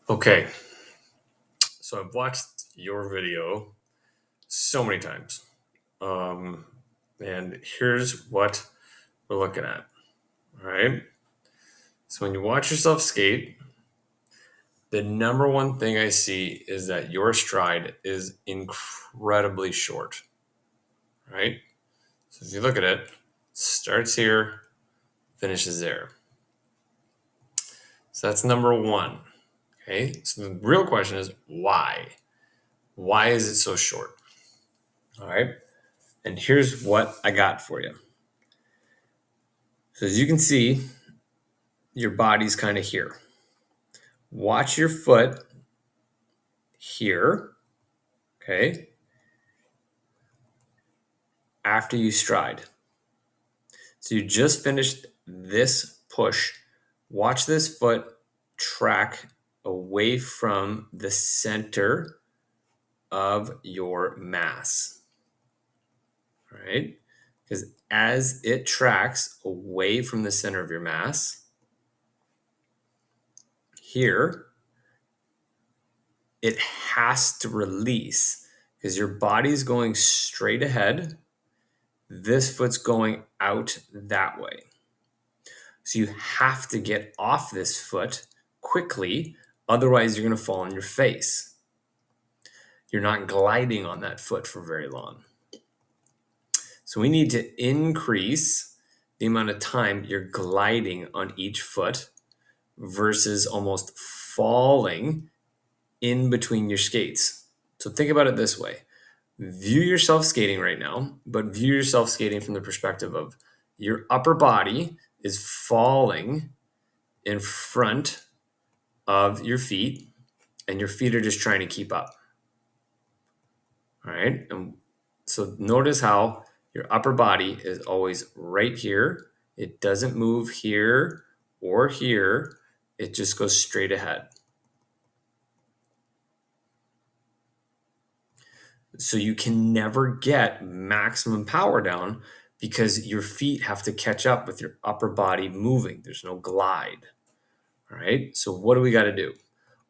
Okay, so I've watched your video so many times. Um, and here's what we're looking at. All right. So when you watch yourself skate, the number one thing I see is that your stride is incredibly short. Right. So if you look at it, starts here, finishes there. So that's number one. Okay. So the real question is why? Why is it so short? All right. And here's what I got for you. So as you can see, your body's kind of here. Watch your foot here, okay, after you stride. So you just finished this push. Watch this foot track away from the center of your mass, all right? Because as it tracks away from the center of your mass, here, it has to release because your body's going straight ahead. This foot's going out that way. So you have to get off this foot quickly. Otherwise, you're going to fall on your face. You're not gliding on that foot for very long. So we need to increase the amount of time you're gliding on each foot versus almost falling in between your skates. So think about it this way. View yourself skating right now, but view yourself skating from the perspective of your upper body is falling in front of your feet, and your feet are just trying to keep up. All right. And so notice how your upper body is always right here. It doesn't move here or here, it just goes straight ahead. So you can never get maximum power down because your feet have to catch up with your upper body moving. There's no glide. All right. So what do we got to do?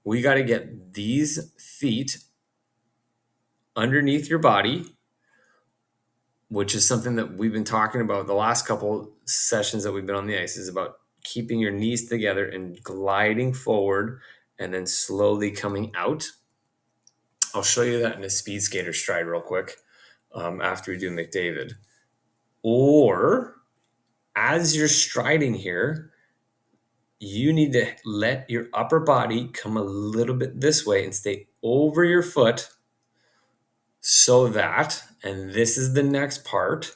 We got to get these feet underneath your body, which is something that we've been talking about the last couple sessions that we've been on the ice, is about keeping your knees together and gliding forward and then slowly coming out. I'll show you that in a speed skater stride real quick after we do McDavid. Or as you're striding here, you need to let your upper body come a little bit this way and stay over your foot so that, and this is the next part,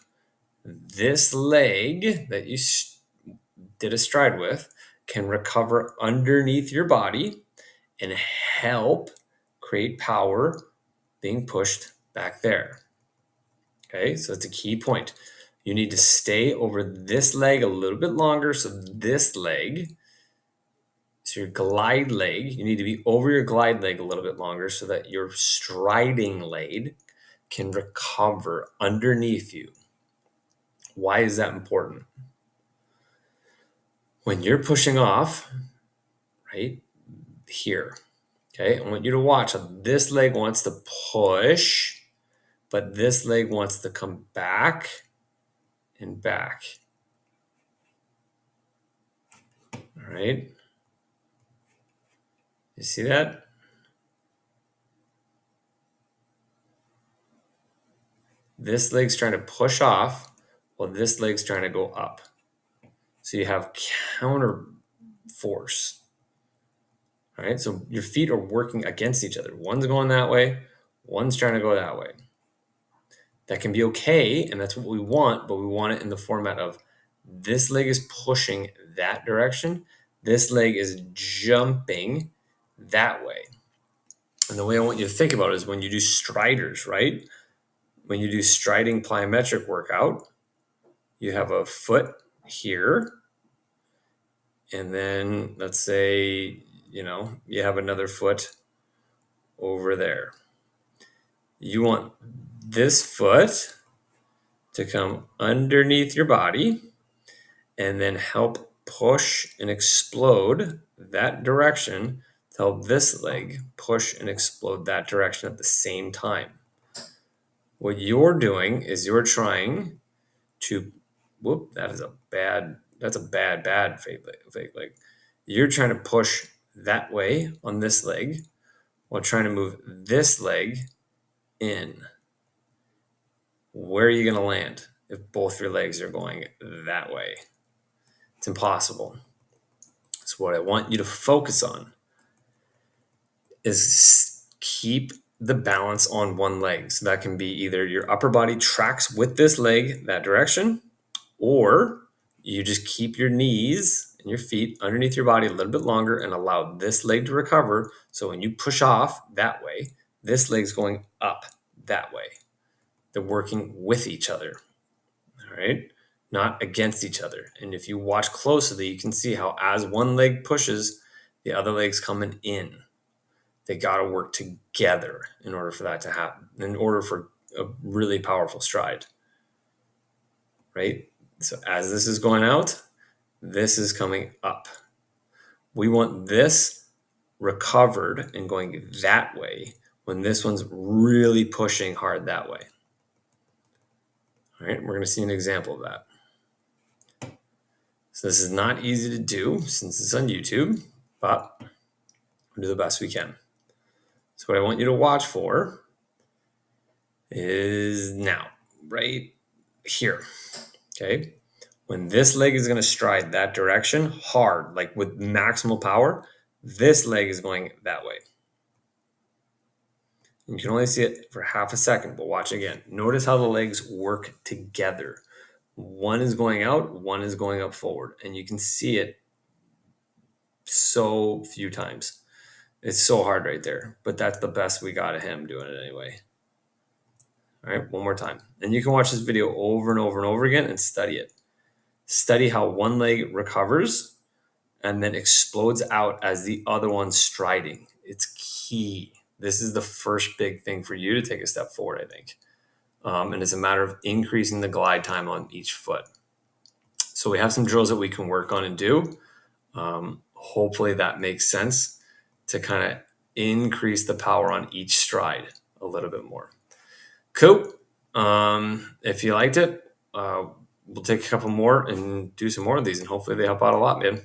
this leg that you did a stride with can recover underneath your body and help create power being pushed back there. Okay, so it's a key point. You need to stay over this leg a little bit longer. So this leg, so your glide leg, you need to be over your glide leg a little bit longer so that your striding leg can recover underneath you. Why is that important? When you're pushing off, right here, okay, I want you to watch how this leg wants to push, but this leg wants to come back and back. All right. You see that? This leg's trying to push off while this leg's trying to go up. So you have counter force. All right. So your feet are working against each other. One's going that way, one's trying to go that way. That can be okay, and that's what we want, but we want it in the format of this leg is pushing that direction, this leg is jumping that way. And the way I want you to think about it is when you do striders, right? When you do striding plyometric workout, you have a foot here, and then let's say, you have another foot over there. You want this foot to come underneath your body and then help push and explode that direction help this leg push and explode that direction at the same time. What you're doing is you're trying to, whoop, that's a bad fake leg. You're trying to push that way on this leg while trying to move this leg in. Where are you going to land if both your legs are going that way? It's impossible. So what I want you to focus on is keep the balance on one leg. So that can be either your upper body tracks with this leg that direction, or you just keep your knees and your feet underneath your body a little bit longer and allow this leg to recover. So when you push off that way, this leg's going up that way. They're working with each other, all right? Not against each other. And if you watch closely, you can see how as one leg pushes, the other leg's coming in. They got to work together in order for that to happen, in order for a really powerful stride, right? So as this is going out, this is coming up. We want this recovered and going that way when this one's really pushing hard that way. All right, we're going to see an example of that. So this is not easy to do since it's on YouTube, but we'll do the best we can. So what I want you to watch for is now, right here, okay? When this leg is going to stride that direction hard, like with maximal power, this leg is going that way. You can only see it for half a second, but watch again. Notice how the legs work together. One is going out, one is going up forward, and you can see it so few times. It's so hard right there, but that's the best we got of him doing it anyway. All right, one more time. And you can watch this video over and over and over again and study it. Study how one leg recovers and then explodes out as the other one's striding. It's key. This is the first big thing for you to take a step forward, I think. And it's a matter of increasing the glide time on each foot. So we have some drills that we can work on and do. Hopefully that makes sense to kind of increase the power on each stride a little bit more. Cool. If you liked it, we'll take a couple more and do some more of these, and hopefully they help out a lot, man.